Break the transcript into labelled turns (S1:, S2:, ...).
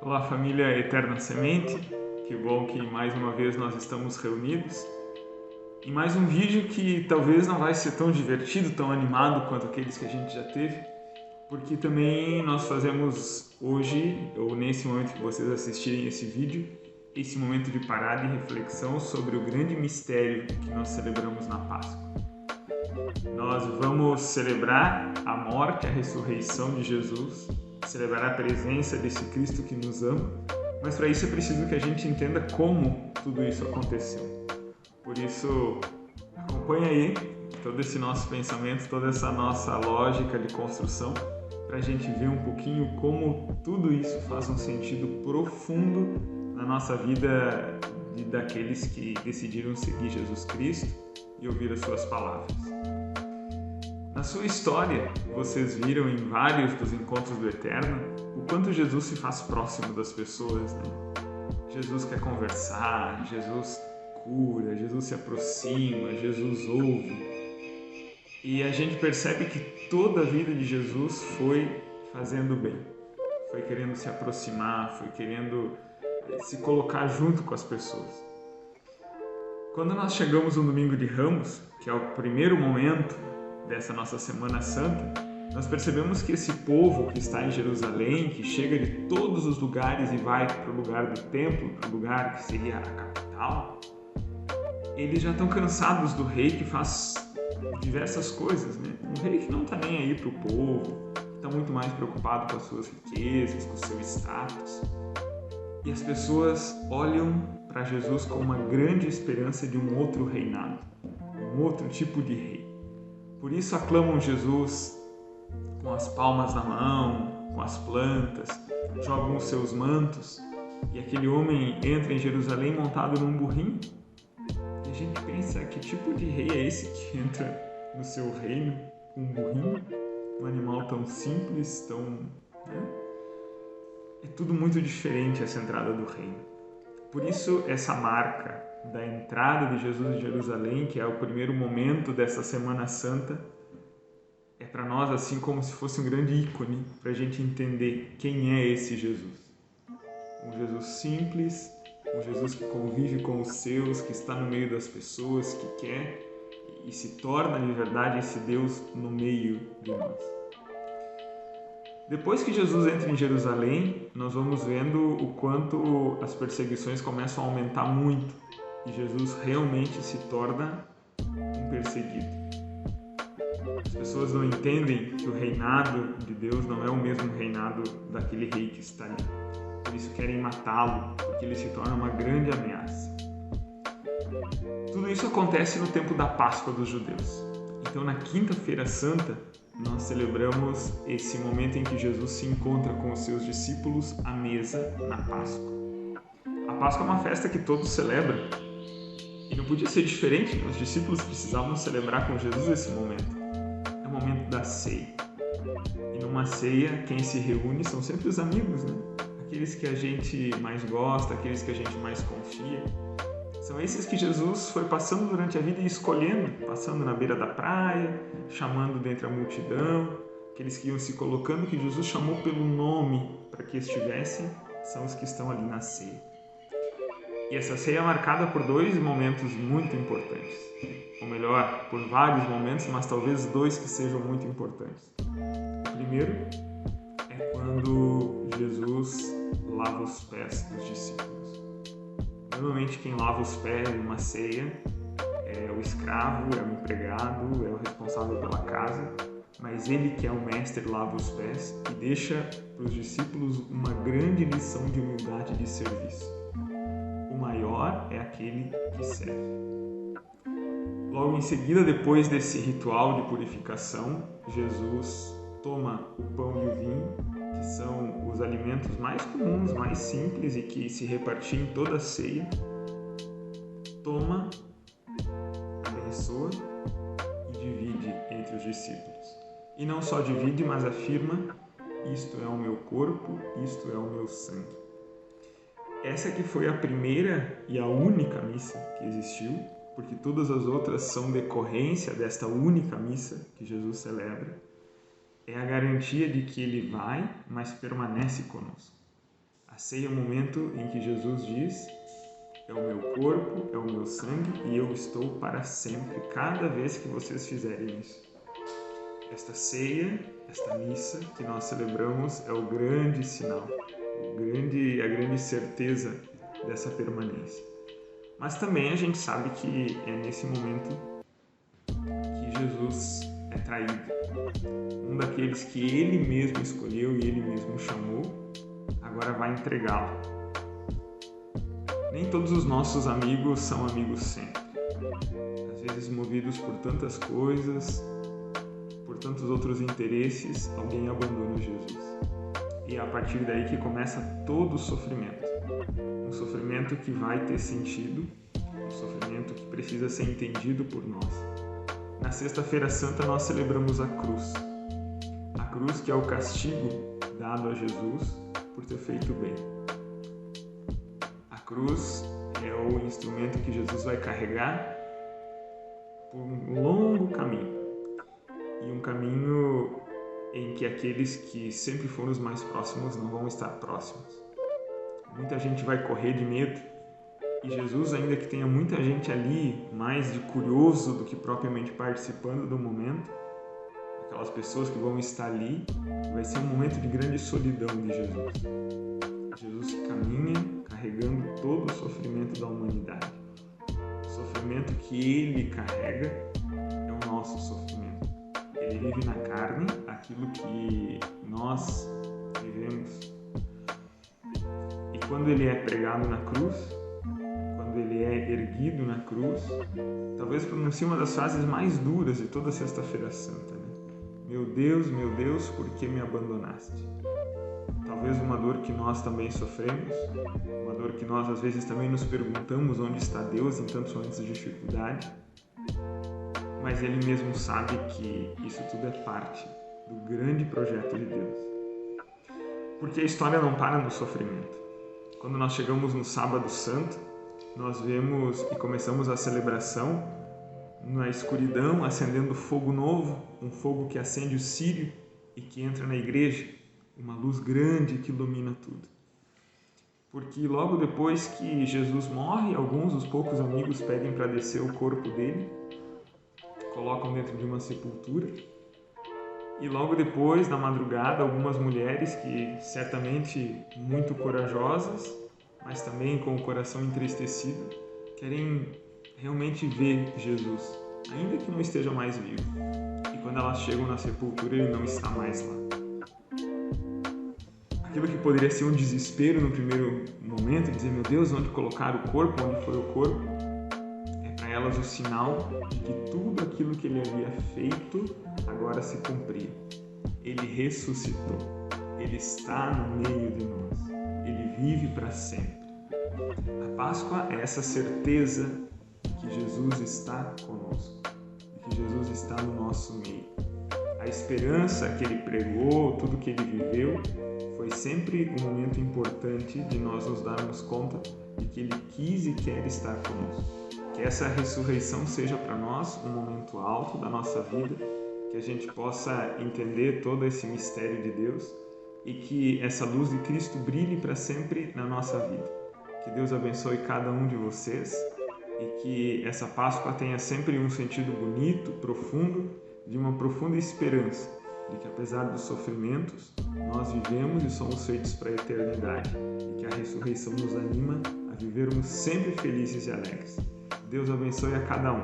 S1: Olá, família Eterna Semente, que bom que mais uma vez nós estamos reunidos em mais um vídeo que talvez não vai ser tão divertido, tão animado quanto aqueles que a gente já teve, porque também nós fazemos hoje, ou nesse momento que vocês assistirem esse vídeo, esse momento de parada e reflexão sobre o grande mistério que nós celebramos na Páscoa. Nós vamos celebrar a morte, a ressurreição de Jesus, celebrar a presença desse Cristo que nos ama, mas para isso é preciso que a gente entenda como tudo isso aconteceu. Por isso, acompanha aí todo esse nosso pensamento, toda essa nossa lógica de construção, para a gente ver um pouquinho como tudo isso faz um sentido profundo na nossa vida daqueles que decidiram seguir Jesus Cristo e ouvir as suas palavras. Na sua história, vocês viram em vários dos encontros do Eterno o quanto Jesus se faz próximo das pessoas, né? Jesus quer conversar, Jesus cura, Jesus se aproxima, Jesus ouve. E a gente percebe que toda a vida de Jesus foi fazendo bem, foi querendo se aproximar, foi querendo se colocar junto com as pessoas. Quando nós chegamos no Domingo de Ramos, que é o primeiro momento dessa nossa Semana Santa, nós percebemos que esse povo que está em Jerusalém, que chega de todos os lugares e vai para o lugar do templo, para o lugar que seria a capital, eles já estão cansados do rei que faz diversas coisas, né? Um rei que não está nem aí para o povo, está muito mais preocupado com as suas riquezas, com o seu status. E as pessoas olham para Jesus como uma grande esperança de um outro reinado, um outro tipo de rei. Por isso aclamam Jesus com as palmas na mão, com as plantas, jogam os seus mantos e aquele homem entra em Jerusalém montado num burrinho. E a gente pensa, que tipo de rei é esse que entra no seu reino com um burrinho? Um animal tão simples, tão... né? É tudo muito diferente essa entrada do reino. Por isso essa marca da entrada de Jesus em Jerusalém, que é o primeiro momento dessa Semana Santa, é para nós assim como se fosse um grande ícone para a gente entender quem é esse Jesus. Um Jesus simples, um Jesus que convive com os seus, que está no meio das pessoas, que quer e se torna de verdade esse Deus no meio de nós. Depois que Jesus entra em Jerusalém, nós vamos vendo o quanto as perseguições começam a aumentar muito e Jesus realmente se torna um perseguido. As pessoas não entendem que o reinado de Deus não é o mesmo reinado daquele rei que está ali. Por isso querem matá-lo, porque ele se torna uma grande ameaça. Tudo isso acontece no tempo da Páscoa dos judeus. Então, na Quinta-feira Santa, nós celebramos esse momento em que Jesus se encontra com os seus discípulos à mesa na Páscoa. A Páscoa é uma festa que todos celebram e não podia ser diferente, os discípulos precisavam celebrar com Jesus esse momento. É o momento da ceia. E numa ceia, quem se reúne são sempre os amigos, né? Aqueles que a gente mais gosta, aqueles que a gente mais confia. São esses que Jesus foi passando durante a vida e escolhendo, passando na beira da praia, chamando dentre a multidão, aqueles que iam se colocando, que Jesus chamou pelo nome para que estivessem, são os que estão ali na ceia. E essa ceia é marcada por dois momentos muito importantes, ou melhor, por vários momentos, mas talvez dois que sejam muito importantes. O primeiro é quando Jesus lava os pés dos discípulos. Normalmente quem lava os pés numa ceia é o escravo, é o empregado, é o responsável pela casa, mas ele que é o mestre lava os pés e deixa para os discípulos uma grande lição de humildade e de serviço. O maior é aquele que serve. Logo em seguida, depois desse ritual de purificação, Jesus toma o pão e o vinho, que são os alimentos mais comuns, mais simples e que se repartiam em toda a ceia, toma, abençoa e divide entre os discípulos. E não só divide, mas afirma: isto é o meu corpo, isto é o meu sangue. Essa que foi a primeira e a única missa que existiu, porque todas as outras são decorrência desta única missa que Jesus celebra. É a garantia de que ele vai, mas permanece conosco. A ceia é o momento em que Jesus diz: é o meu corpo, é o meu sangue e eu estou para sempre, cada vez que vocês fizerem isso. Esta ceia, esta missa que nós celebramos é o grande sinal, a grande certeza dessa permanência. Mas também a gente sabe que é nesse momento que Jesus é traído. Um daqueles que ele mesmo escolheu e ele mesmo chamou, agora vai entregá-lo. Nem todos os nossos amigos são amigos sempre. Às vezes, movidos por tantas coisas, por tantos outros interesses, alguém abandona Jesus. E é a partir daí que começa todo o sofrimento. Um sofrimento que vai ter sentido, um sofrimento que precisa ser entendido por nós. Na Sexta-feira Santa nós celebramos a cruz. A cruz que é o castigo dado a Jesus por ter feito o bem. A cruz é o instrumento que Jesus vai carregar por um longo caminho. E um caminho em que aqueles que sempre foram os mais próximos não vão estar próximos. Muita gente vai correr de medo. E Jesus, ainda que tenha muita gente ali, mais de curioso do que propriamente participando do momento, aquelas pessoas que vão estar ali, vai ser um momento de grande solidão de Jesus. Jesus caminha carregando todo o sofrimento da humanidade. O sofrimento que ele carrega é o nosso sofrimento. Ele vive na carne aquilo que nós vivemos. E quando ele é pregado na cruz, quando ele é erguido na cruz, talvez pronuncie uma das frases mais duras de toda a Sexta-feira Santa, né? Meu Deus, por que me abandonaste? Talvez uma dor que nós também sofremos, uma dor que nós às vezes também nos perguntamos onde está Deus em tantos momentos de dificuldade, mas ele mesmo sabe que isso tudo é parte do grande projeto de Deus. Porque a história não para no sofrimento. Quando nós chegamos no Sábado Santo, nós vemos e começamos a celebração na escuridão, acendendo fogo novo, um fogo que acende o círio e que entra na igreja, uma luz grande que ilumina tudo. Porque logo depois que Jesus morre, alguns dos poucos amigos pedem para descer o corpo dele, colocam dentro de uma sepultura, e logo depois, na madrugada, algumas mulheres que certamente muito corajosas, mas também com o coração entristecido, querem realmente ver Jesus, ainda que não esteja mais vivo. E quando elas chegam na sepultura, ele não está mais lá. Aquilo que poderia ser um desespero no primeiro momento, dizer, meu Deus, onde colocar o corpo, onde foi o corpo? É para elas o sinal de que tudo aquilo que ele havia feito agora se cumpria. Ele ressuscitou. Ele está no meio de nós. Ele vive para sempre. A Páscoa é essa certeza de que Jesus está conosco, de que Jesus está no nosso meio. A esperança que ele pregou, tudo que ele viveu, foi sempre um momento importante de nós nos darmos conta de que ele quis e quer estar conosco. Que essa ressurreição seja para nós um momento alto da nossa vida, que a gente possa entender todo esse mistério de Deus e que essa luz de Cristo brilhe para sempre na nossa vida. Que Deus abençoe cada um de vocês e que essa Páscoa tenha sempre um sentido bonito, profundo, de uma profunda esperança, de que apesar dos sofrimentos, nós vivemos e somos feitos para a eternidade e que a ressurreição nos anima a vivermos sempre felizes e alegres. Deus abençoe a cada um.